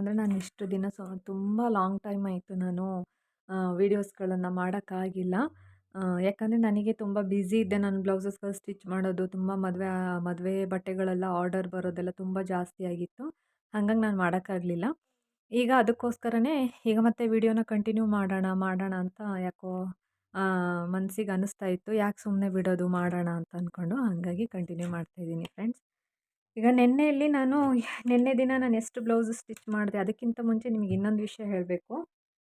ಅಂದರೆ ನಾನು ಇಷ್ಟು ದಿನ ತುಂಬ ಲಾಂಗ್ ಟೈಮ್ ಆಯಿತು ನಾನು ವೀಡಿಯೋಸ್ಗಳನ್ನು ಮಾಡೋಕ್ಕಾಗಿಲ್ಲ. ಯಾಕಂದರೆ ನನಗೆ ತುಂಬ ಬ್ಯುಸಿ ಇದ್ದೆ. ನಾನು ಬ್ಲೌಸಸ್ಗಳು ಸ್ಟಿಚ್ ಮಾಡೋದು ತುಂಬ ಮದುವೆ ಬಟ್ಟೆಗಳೆಲ್ಲ ಆರ್ಡರ್ ಬರೋದೆಲ್ಲ ತುಂಬ ಜಾಸ್ತಿ ಆಗಿತ್ತು. ಹಾಗಾಗಿ ನಾನು ಮಾಡೋಕ್ಕಾಗಲಿಲ್ಲ. ಈಗ ಅದಕ್ಕೋಸ್ಕರನೇ ಈಗ ಮತ್ತೆ ವಿಡಿಯೋನ ಕಂಟಿನ್ಯೂ ಮಾಡೋಣ ಅಂತ ಯಾಕೋ ಮನಸ್ಸಿಗೆ ಅನ್ನಿಸ್ತಾ ಇತ್ತು. ಯಾಕೆ ಸುಮ್ಮನೆ ಬಿಡೋದು, ಮಾಡೋಣ ಅಂತ ಅಂದ್ಕೊಂಡು ಹಾಗಾಗಿ ಕಂಟಿನ್ಯೂ ಮಾಡ್ತಾಯಿದ್ದೀನಿ ಫ್ರೆಂಡ್ಸ್. ಈಗ ನಿನ್ನೆ ದಿನ ನಾನು ಎಷ್ಟು ಬ್ಲೌಸ್ ಸ್ಟಿಚ್ ಮಾಡಿದೆ, ಅದಕ್ಕಿಂತ ಮುಂಚೆ ನಿಮಗೆ ಇನ್ನೊಂದು ವಿಷಯ ಹೇಳಬೇಕು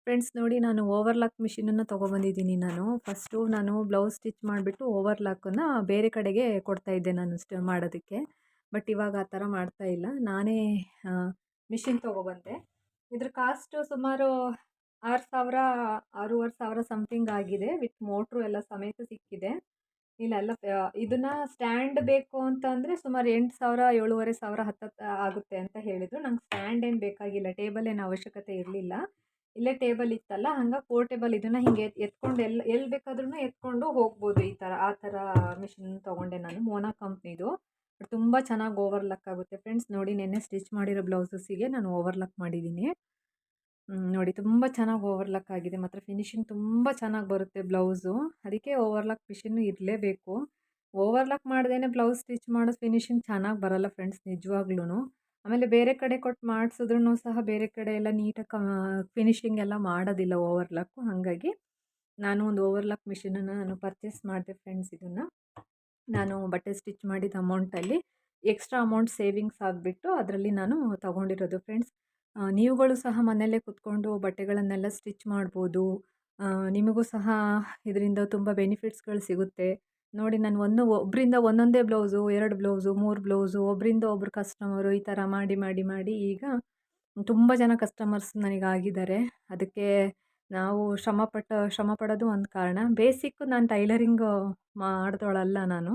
ಫ್ರೆಂಡ್ಸ್. ನೋಡಿ, ನಾನು ಓವರ್ಲಾಕ್ ಮಿಷಿನನ್ನು ತೊಗೊಬಂದಿದ್ದೀನಿ. ಫಸ್ಟು ನಾನು ಬ್ಲೌಸ್ ಸ್ಟಿಚ್ ಮಾಡಿಬಿಟ್ಟು ಓವರ್ಲಾಕನ್ನು ಬೇರೆ ಕಡೆಗೆ ಕೊಡ್ತಾಯಿದ್ದೆ ನಾನು ಮಾಡೋದಕ್ಕೆ. ಬಟ್ ಇವಾಗ ಆ ಥರ ಮಾಡ್ತಾಯಿಲ್ಲ. ನಾನೇ ಮಿಷಿನ್ ತೊಗೊಬಂದೆ. ಇದ್ರ ಕಾಸ್ಟು ಸುಮಾರು 6,000 6,500 ಸಮಥಿಂಗ್ ಆಗಿದೆ. ವಿತ್ ಮೋಟ್ರು ಎಲ್ಲ ಸಮೇತ ಸಿಕ್ಕಿದೆ. ಇಲ್ಲೆಲ್ಲ ಇದನ್ನು ಸ್ಟ್ಯಾಂಡ್ ಬೇಕು ಅಂತ ಅಂದರೆ ಸುಮಾರು 8,000 7,500 ಹತ್ತತ್ತು ಆಗುತ್ತೆ ಅಂತ ಹೇಳಿದರು. ನಂಗೆ ಸ್ಟ್ಯಾಂಡ್ ಏನು ಬೇಕಾಗಿಲ್ಲ, ಟೇಬಲ್ ಏನು ಅವಶ್ಯಕತೆ ಇರಲಿಲ್ಲ. ಇಲ್ಲೇ ಟೇಬಲ್ ಇತ್ತಲ್ಲ, ಹಂಗಾಗಿ ಪೋರ್ಟೇಬಲ್ ಇದನ್ನು ಹಿಂಗೆ ಎತ್ಕೊಂಡು ಎಲ್ಲಿ ಬೇಕಾದ್ರೂ ಎತ್ಕೊಂಡು ಹೋಗ್ಬೋದು. ಆ ಥರ ಮಿಷಿನ್ ತೊಗೊಂಡೆ ನಾನು. ಮೋನಾ ಕಂಪ್ನಿದು. ತುಂಬ ಚೆನ್ನಾಗಿ ಓವರ್ಲಾಕ್ ಆಗುತ್ತೆ ಫ್ರೆಂಡ್ಸ್. ನೋಡಿ, ನೆನ್ನೆ ಸ್ಟಿಚ್ ಮಾಡಿರೋ ಬ್ಲೌಸಸ್ಸಿಗೆ ನಾನು ಓವರ್ಲಾಕ್ ಮಾಡಿದ್ದೀನಿ. ನೋಡಿ, ತುಂಬ ಚೆನ್ನಾಗಿ ಓವರ್ಲಾಕ್ ಆಗಿದೆ. ಮಾತ್ರ ಫಿನಿಶಿಂಗ್ ತುಂಬ ಚೆನ್ನಾಗಿ ಬರುತ್ತೆ ಬ್ಲೌಸು. ಅದಕ್ಕೆ ಓವರ್ಲಾಕ್ ಮಿಷಿನ್ನು ಇರಲೇಬೇಕು. ಓವರ್ಲಾಕ್ ಮಾಡ್ದೇ ಬ್ಲೌಸ್ ಸ್ಟಿಚ್ ಮಾಡೋದು ಫಿನಿಶಿಂಗ್ ಚೆನ್ನಾಗಿ ಬರಲ್ಲ ಫ್ರೆಂಡ್ಸ್, ನಿಜವಾಗ್ಲೂ. ಆಮೇಲೆ ಬೇರೆ ಕಡೆ ಕೊಟ್ಟು ಮಾಡಿಸಿದ್ರೂ ಸಹ ಬೇರೆ ಕಡೆ ಎಲ್ಲ ನೀಟಾಗಿ ಫಿನಿಶಿಂಗ್ ಎಲ್ಲ ಮಾಡೋದಿಲ್ಲ ಓವರ್ಲಾಕು. ಹಾಗಾಗಿ ನಾನು ಒಂದು ಓವರ್ಲಾಕ್ ಮಿಷಿನನ್ನು ನಾನು ಪರ್ಚೇಸ್ ಮಾಡಿದೆ ಫ್ರೆಂಡ್ಸ್. ಇದನ್ನು ನಾನು ಬಟ್ಟೆ ಸ್ಟಿಚ್ ಮಾಡಿದ ಅಮೌಂಟಲ್ಲಿ ಎಕ್ಸ್ಟ್ರಾ ಅಮೌಂಟ್ ಸೇವಿಂಗ್ಸ್ ಆಗಿಬಿಟ್ಟು ಅದರಲ್ಲಿ ನಾನು ತೊಗೊಂಡಿರೋದು ಫ್ರೆಂಡ್ಸ್. ನೀವುಗಳು ಸಹ ಮನೆಯಲ್ಲೇ ಕೂತ್ಕೊಂಡು ಬಟ್ಟೆಗಳನ್ನೆಲ್ಲ ಸ್ಟಿಚ್ ಮಾಡ್ಬೋದು. ನಿಮಗೂ ಸಹ ಇದರಿಂದ ತುಂಬ ಬೆನಿಫಿಟ್ಸ್ಗಳು ಸಿಗುತ್ತೆ. ನೋಡಿ, ನಾನು ಒಬ್ಬರಿಂದ ಒಂದೊಂದೇ ಬ್ಲೌಸು, 2 ಬ್ಲೌಸು, 3 ಬ್ಲೌಸು, ಒಬ್ಬರಿಂದ ಒಬ್ಬರು ಕಸ್ಟಮರು ಈ ಥರ ಮಾಡಿ ಈಗ ತುಂಬ ಜನ ಕಸ್ಟಮರ್ಸ್ ನನಗಾಗಿದ್ದಾರೆ. ಅದಕ್ಕೆ ನಾವು ಶ್ರಮ ಪಡೋದು ಒಂದು ಕಾರಣ. ಬೇಸಿಕ್ಕು ನಾನು ಟೈಲರಿಂಗು ಮಾಡಿದವಳಲ್ಲ ನಾನು.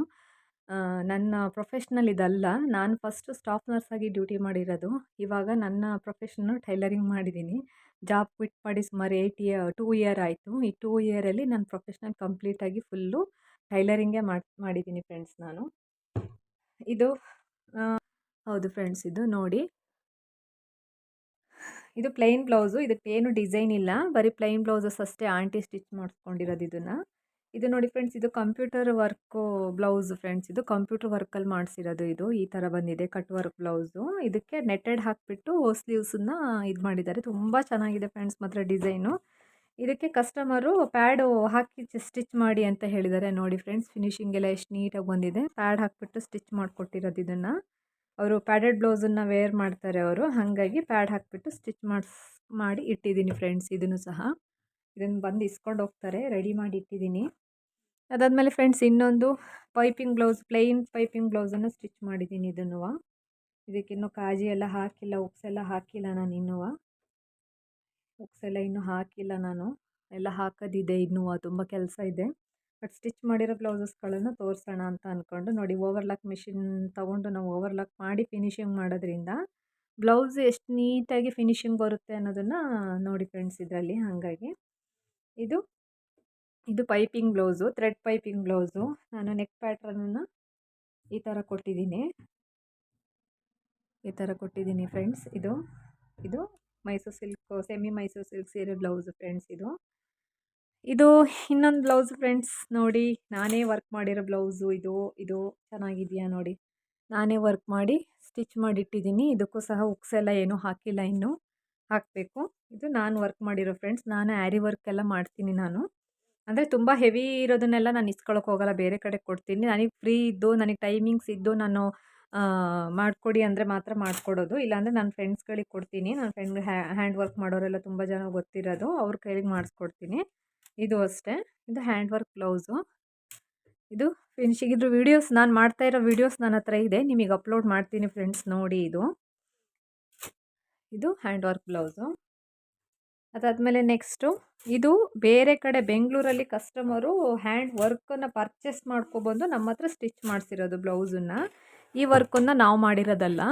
ನನ್ನ ಪ್ರೊಫೆಷ್ನಲ್ ಇದಲ್ಲ. ನಾನು ಫಸ್ಟು ಸ್ಟಾಫ್ ನರ್ಸಾಗಿ ಡ್ಯೂಟಿ ಮಾಡಿರೋದು. ಇವಾಗ ನನ್ನ ಪ್ರೊಫೆಷನ್ನು ಟೈಲರಿಂಗ್ ಮಾಡಿದ್ದೀನಿ. ಜಾಬ್ ಕ್ವಿಟ್ ಮಾಡಿ ಸುಮಾರು 2 ಇಯರ್ ಆಯಿತು. ಈ 2 ಇಯರಲ್ಲಿ ನನ್ನ ಪ್ರೊಫೆಷ್ನಲ್ ಕಂಪ್ಲೀಟಾಗಿ ಫುಲ್ಲು ಟೈಲರಿಂಗೇ ಮಾಡಿದ್ದೀನಿ ಫ್ರೆಂಡ್ಸ್ ನಾನು. ಇದು ಹೌದು ಫ್ರೆಂಡ್ಸ್, ಇದು ನೋಡಿ, ಇದು ಪ್ಲೈನ್ ಬ್ಲೌಸು. ಇದಕ್ಕೇನು ಡಿಸೈನ್ ಇಲ್ಲ, ಬರೀ ಪ್ಲೈನ್ ಬ್ಲೌಸಸ್ ಅಷ್ಟೇ ಆಂಟಿ ಸ್ಟಿಚ್ ಮಾಡಿಸ್ಕೊಂಡಿರೋದು ಇದನ್ನು. ಇದು ನೋಡಿ ಫ್ರೆಂಡ್ಸ್, ಇದು ಕಂಪ್ಯೂಟರ್ ವರ್ಕು ಬ್ಲೌಸ್ ಫ್ರೆಂಡ್ಸ್. ಇದು ಕಂಪ್ಯೂಟರ್ ವರ್ಕಲ್ಲಿ ಮಾಡಿಸಿರೋದು. ಇದು ಈ ಥರ ಬಂದಿದೆ ಕಟ್ ವರ್ಕ್ ಬ್ಲೌಸು. ಇದಕ್ಕೆ ನೆಟ್ಟೆಡ್ ಹಾಕಿಬಿಟ್ಟು ಸ್ಲೀವ್ಸನ್ನು ಇದು ಮಾಡಿದ್ದಾರೆ. ತುಂಬ ಚೆನ್ನಾಗಿದೆ ಫ್ರೆಂಡ್ಸ್ ಮಾತ್ರ ಡಿಸೈನು. ಇದಕ್ಕೆ ಕಸ್ಟಮರು ಪ್ಯಾಡು ಹಾಕಿ ಸ್ಟಿಚ್ ಮಾಡಿ ಅಂತ ಹೇಳಿದ್ದಾರೆ. ನೋಡಿ ಫ್ರೆಂಡ್ಸ್, ಫಿನಿಶಿಂಗ್ ಎಲ್ಲ ಎಷ್ಟು ನೀಟಾಗಿ ಬಂದಿದೆ. ಪ್ಯಾಡ್ ಹಾಕಿಬಿಟ್ಟು ಸ್ಟಿಚ್ ಮಾಡಿಕೊಟ್ಟಿರೋದು ಇದನ್ನು. ಅವರು ಪ್ಯಾಡೆಡ್ ಬ್ಲೌಸನ್ನು ವೇರ್ ಮಾಡ್ತಾರೆ ಅವರು. ಹಾಗಾಗಿ ಪ್ಯಾಡ್ ಹಾಕಿಬಿಟ್ಟು ಸ್ಟಿಚ್ ಮಾಡಿ ಇಟ್ಟಿದ್ದೀನಿ ಫ್ರೆಂಡ್ಸ್. ಇದನ್ನು ಸಹ ಇದನ್ನು ಬಂದು ಇಸ್ಕೊಂಡು ಹೋಗ್ತಾರೆ. ರೆಡಿ ಮಾಡಿ ಇಟ್ಟಿದ್ದೀನಿ. ಅದಾದಮೇಲೆ ಫ್ರೆಂಡ್ಸ್, ಇನ್ನೊಂದು ಪೈಪಿಂಗ್ ಬ್ಲೌಸ್, ಪ್ಲೈನ್ ಪೈಪಿಂಗ್ ಬ್ಲೌಸನ್ನು ಸ್ಟಿಚ್ ಮಾಡಿದ್ದೀನಿ. ಇದಕ್ಕಿನ್ನೂ ಕಾಜಿ ಎಲ್ಲ ಹಾಕಿಲ್ಲ, ಉಕ್ಸೆಲ್ಲ ಹಾಕಿಲ್ಲ ನಾನು ಇನ್ನೂ. ಉಕ್ಸೆಲ್ಲ ಇನ್ನೂ ಹಾಕಿಲ್ಲ ನಾನು. ಎಲ್ಲ ಹಾಕೋದಿದೆ ಇನ್ನೂ, ತುಂಬ ಕೆಲಸ ಇದೆ. ಬಟ್ ಸ್ಟಿಚ್ ಮಾಡಿರೋ ಬ್ಲೌಸಸ್ಗಳನ್ನು ತೋರಿಸೋಣ ಅಂತ ಅಂದ್ಕೊಂಡು. ನೋಡಿ, ಓವರ್ಲಾಕ್ ಮಿಷಿನ್ ತೊಗೊಂಡು ನಾವು ಓವರ್ಲಾಕ್ ಮಾಡಿ ಫಿನಿಶಿಂಗ್ ಮಾಡೋದ್ರಿಂದ ಬ್ಲೌಸ್ ಎಷ್ಟು ನೀಟಾಗಿ ಫಿನಿಶಿಂಗ್ ಬರುತ್ತೆ ಅನ್ನೋದನ್ನು ನೋಡಿ ಫ್ರೆಂಡ್ಸ್ ಇದರಲ್ಲಿ. ಹಾಗಾಗಿ ಇದು piping blouse, thread piping blouse. ನಾನು ನೆಕ್ ಪ್ಯಾಟ್ರನನ್ನು ಈ ಥರ ಕೊಟ್ಟಿದ್ದೀನಿ ಫ್ರೆಂಡ್ಸ್. ಇದು Mysuru silk, semi Mysuru silk ಸೀರೆ ಬ್ಲೌಸು ಫ್ರೆಂಡ್ಸ್. ಇದು ಇನ್ನೊಂದು ಬ್ಲೌಸ್ ಫ್ರೆಂಡ್ಸ್. ನೋಡಿ, ನಾನೇ ವರ್ಕ್ ಮಾಡಿರೋ ಬ್ಲೌಸು. ಇದು ಚೆನ್ನಾಗಿದೆಯಾ ನೋಡಿ. ನಾನೇ ವರ್ಕ್ ಮಾಡಿ ಸ್ಟಿಚ್ ಮಾಡಿಟ್ಟಿದ್ದೀನಿ. ಇದಕ್ಕೂ ಸಹ ಉಕ್ಸೆಲ್ಲ ಏನೂ ಹಾಕಿಲ್ಲ, ಇನ್ನೂ ಹಾಕಬೇಕು. ಇದು ನಾನು ವರ್ಕ್ ಮಾಡಿರೋ ಫ್ರೆಂಡ್ಸ್. ನಾನು ಆ್ಯರಿ ವರ್ಕ್ ಎಲ್ಲ ಮಾಡ್ತೀನಿ ನಾನು. ಅಂದರೆ ತುಂಬ ಹೆವಿ ಇರೋದನ್ನೆಲ್ಲ ನಾನು ಇಸ್ಕೊಳಕ್ಕೆ ಹೋಗಲ್ಲ, ಬೇರೆ ಕಡೆ ಕೊಡ್ತೀನಿ. ನನಗೆ ಫ್ರೀ ಇದ್ದು, ನನಗೆ ಟೈಮಿಂಗ್ಸ್ ಇದ್ದು ನಾನು ಮಾಡಿಕೊಡಿ ಅಂದರೆ ಮಾತ್ರ ಮಾಡಿಕೊಡೋದು. ಇಲ್ಲಾಂದರೆ ನನ್ನ ಫ್ರೆಂಡ್ಸ್ಗಳಿಗೆ ಕೊಡ್ತೀನಿ. ನನ್ನ ಫ್ರೆಂಡ್ ಹ್ಯಾಂಡ್ ವರ್ಕ್ ಮಾಡೋರೆಲ್ಲ ತುಂಬ ಜನ ಗೊತ್ತಿರೋದು, ಅವ್ರ ಕೈಲಿಗೆ ಮಾಡಿಸ್ಕೊಡ್ತೀನಿ. ಇದು ಅಷ್ಟೇ. ಇದು ಹ್ಯಾಂಡ್ ವರ್ಕ್ ಬ್ಲೌಸು. ಇದು ಫಿನಿಶಿಂಗ್. ಇದ್ರ ವೀಡಿಯೋಸ್, ನಾನು ಮಾಡ್ತಾ ಇರೋ ವೀಡಿಯೋಸ್ ನನ್ನ ಹತ್ರ ಇದೆ, ನಿಮಗೆ ಅಪ್ಲೋಡ್ ಮಾಡ್ತೀನಿ ಫ್ರೆಂಡ್ಸ್. ನೋಡಿ, ಇದು ಹ್ಯಾಂಡ್ ವರ್ಕ್ ಬ್ಲೌಸು. ಅದಾದಮೇಲೆ ನೆಕ್ಸ್ಟು, ಇದು ಬೇರೆ ಕಡೆ ಬೆಂಗಳೂರಲ್ಲಿ ಕಸ್ಟಮರು ಹ್ಯಾಂಡ್ ವರ್ಕನ್ನು ಪರ್ಚೇಸ್ ಮಾಡ್ಕೊಬಂದು ನಮ್ಮ ಹತ್ರ ಸ್ಟಿಚ್ ಮಾಡಿಸಿರೋದು ಬ್ಲೌಸನ್ನು. ಈ ವರ್ಕನ್ನು ನಾವು ಮಾಡಿರೋದಲ್ಲ.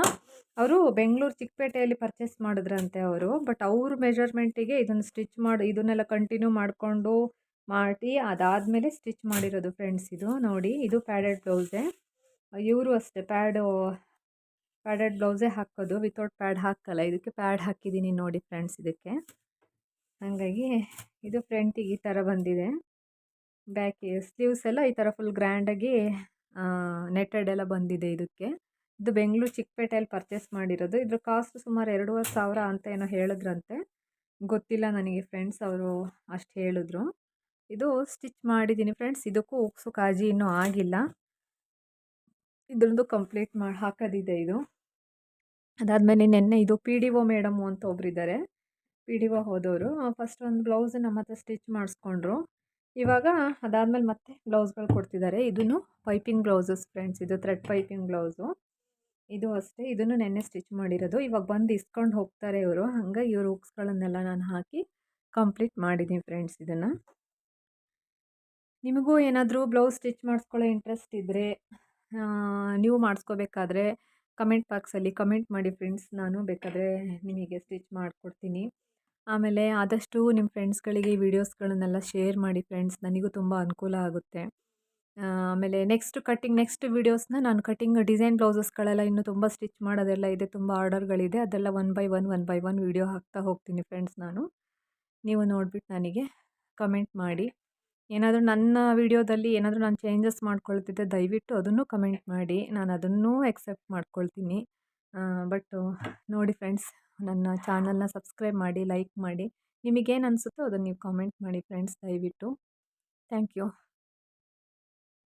ಅವರು ಬೆಂಗಳೂರು ಚಿಕ್ಕಪೇಟೆಯಲ್ಲಿ ಪರ್ಚೇಸ್ ಮಾಡಿದ್ರಂತೆ ಅವರು. ಬಟ್ ಅವ್ರ ಮೆಜರ್ಮೆಂಟಿಗೆ ಇದನ್ನು ಸ್ಟಿಚ್ ಇದನ್ನೆಲ್ಲ ಕಂಟಿನ್ಯೂ ಮಾಡಿ ಅದಾದಮೇಲೆ ಸ್ಟಿಚ್ ಮಾಡಿರೋದು ಫ್ರೆಂಡ್ಸ್. ಇದು ನೋಡಿ, ಇದು ಪ್ಯಾಡೆಡ್ ಬ್ಲೌಸೇ. ಇವರು ಅಷ್ಟೇ, ಪ್ಯಾಡೆಡ್ ಬ್ಲೌಸೇ ಹಾಕೋದು, ವಿತೌಟ್ ಪ್ಯಾಡ್ ಹಾಕಲ್ಲ. ಇದಕ್ಕೆ ಪ್ಯಾಡ್ ಹಾಕಿದ್ದೀನಿ ನೋಡಿ ಫ್ರೆಂಡ್ಸ್ ಇದಕ್ಕೆ. ಹಾಗಾಗಿ ಇದು ಫ್ರಂಟಿಗೆ ಈ ಥರ ಬಂದಿದೆ. ಬ್ಯಾಕಿಗೆ ಸ್ಲೀವ್ಸ್ ಎಲ್ಲ ಈ ಥರ ಫುಲ್ ಗ್ರ್ಯಾಂಡಾಗಿ ನೆಟ್ಟೆಡ್ ಎಲ್ಲ ಬಂದಿದೆ ಇದಕ್ಕೆ. ಇದು ಬೆಂಗಳೂರು ಚಿಕ್ಕಪೇಟೆಯಲ್ಲಿ ಪರ್ಚೇಸ್ ಮಾಡಿರೋದು. ಇದ್ರ ಕಾಸ್ಟ್ ಸುಮಾರು 2,500 ಅಂತ ಏನೋ ಹೇಳಿದ್ರಂತೆ. ಗೊತ್ತಿಲ್ಲ ನನಗೆ ಫ್ರೆಂಡ್ಸ್, ಅವರು ಅಷ್ಟು ಹೇಳಿದ್ರು. ಇದು ಸ್ಟಿಚ್ ಮಾಡಿದ್ದೀನಿ ಫ್ರೆಂಡ್ಸ್. ಇದಕ್ಕೂ ಉಕ್ಸು ಕಾಜಿ ಇನ್ನೂ ಆಗಿಲ್ಲ. ಇದ್ರದ್ದು ಕಂಪ್ಲೀಟ್ ಹಾಕೋದಿದೆ ಇದು. ಅದಾದಮೇಲೆ ನೆನ್ನೆ ಇದು PDO ಮೇಡಮು ಅಂತ ಒಬ್ಬರಿದ್ದಾರೆ, PDO ಹೋದವರು. ಫಸ್ಟ್ ಒಂದು ಬ್ಲೌಸ್ ನಮ್ಮ ಹತ್ರ ಸ್ಟಿಚ್ ಮಾಡಿಸ್ಕೊಂಡ್ರು. ಇವಾಗ ಅದಾದಮೇಲೆ ಮತ್ತೆ ಬ್ಲೌಸ್ಗಳು ಕೊಡ್ತಿದ್ದಾರೆ. ಇದನ್ನು ಪೈಪಿಂಗ್ ಬ್ಲೌಸಸ್ ಫ್ರೆಂಡ್ಸ್, ಇದು ಥ್ರೆಡ್ ಪೈಪಿಂಗ್ ಬ್ಲೌಸು. ಇದು ಅಷ್ಟೇ, ಇದನ್ನು ನೆನ್ನೆ ಸ್ಟಿಚ್ ಮಾಡಿರೋದು. ಇವಾಗ ಬಂದು ಇಸ್ಕೊಂಡು ಹೋಗ್ತಾರೆ ಇವರು. ಹಂಗಾಗಿ ಇವ್ರ ಹುಕ್ಸ್ಗಳನ್ನೆಲ್ಲ ನಾನು ಹಾಕಿ ಕಂಪ್ಲೀಟ್ ಮಾಡಿದ್ದೀನಿ ಫ್ರೆಂಡ್ಸ್ ಇದನ್ನು. ನಿಮಗೂ ಏನಾದರೂ ಬ್ಲೌಸ್ ಸ್ಟಿಚ್ ಮಾಡಿಸ್ಕೊಳ್ಳೋ ಇಂಟ್ರೆಸ್ಟ್ ಇದ್ದರೆ, ನೀವು ಮಾಡಿಸ್ಕೋಬೇಕಾದ್ರೆ ಕಮೆಂಟ್ ಬಾಕ್ಸಲ್ಲಿ ಕಮೆಂಟ್ ಮಾಡಿ ಫ್ರೆಂಡ್ಸ್. ನಾನು ಬೇಕಾದರೆ ನಿಮಗೆ ಸ್ಟಿಚ್ ಮಾಡಿಕೊಡ್ತೀನಿ. ಆಮೇಲೆ ಆದಷ್ಟು ನಿಮ್ಮ ಫ್ರೆಂಡ್ಸ್ಗಳಿಗೆ ಈ ವಿಡಿಯೋಸ್ಗಳನ್ನೆಲ್ಲ ಶೇರ್ ಮಾಡಿ ಫ್ರೆಂಡ್ಸ್, ನನಗೂ ತುಂಬ ಅನುಕೂಲ ಆಗುತ್ತೆ. ಆಮೇಲೆ ನೆಕ್ಸ್ಟ್ ವೀಡಿಯೋಸ್ನ ನಾನು ಕಟಿಂಗ್ ಡಿಸೈನ್ ಬ್ಲೌಸಸ್ಗಳೆಲ್ಲ ಇನ್ನೂ ತುಂಬ ಸ್ಟಿಚ್ ಮಾಡೋದೆಲ್ಲ ಇದೆ, ತುಂಬ ಆರ್ಡರ್ಗಳಿದೆ. ಅದೆಲ್ಲ ಒನ್ ಬೈ ಒನ್ ವೀಡಿಯೋ ಹಾಕ್ತಾ ಹೋಗ್ತೀನಿ ಫ್ರೆಂಡ್ಸ್ ನಾನು. ನೀವು ನೋಡಿಬಿಟ್ಟು ನನಗೆ ಕಮೆಂಟ್ ಮಾಡಿ. ಏನಾದರೂ ನನ್ನ ವೀಡಿಯೋದಲ್ಲಿ ಏನಾದರೂ ನಾನು ಚೇಂಜಸ್ ಮಾಡ್ಕೊಳ್ತಿದ್ದೆ ದಯವಿಟ್ಟು ಅದನ್ನು ಕಮೆಂಟ್ ಮಾಡಿ, ನಾನು ಅದನ್ನೂ ಎಕ್ಸೆಪ್ಟ್ ಮಾಡ್ಕೊಳ್ತೀನಿ. ಬಟ್ ನೋಡಿ ಫ್ರೆಂಡ್ಸ್, ನನ್ನ ಚಾನಲ್ನ ಸಬ್ಸ್ಕ್ರೈಬ್ ಮಾಡಿ, ಲೈಕ್ ಮಾಡಿ. ನಿಮಗೇನು ಅನಿಸುತ್ತೋ ಅದನ್ನು ನೀವು ಕಾಮೆಂಟ್ ಮಾಡಿ ಫ್ರೆಂಡ್ಸ್ ದಯವಿಟ್ಟು. Thank you.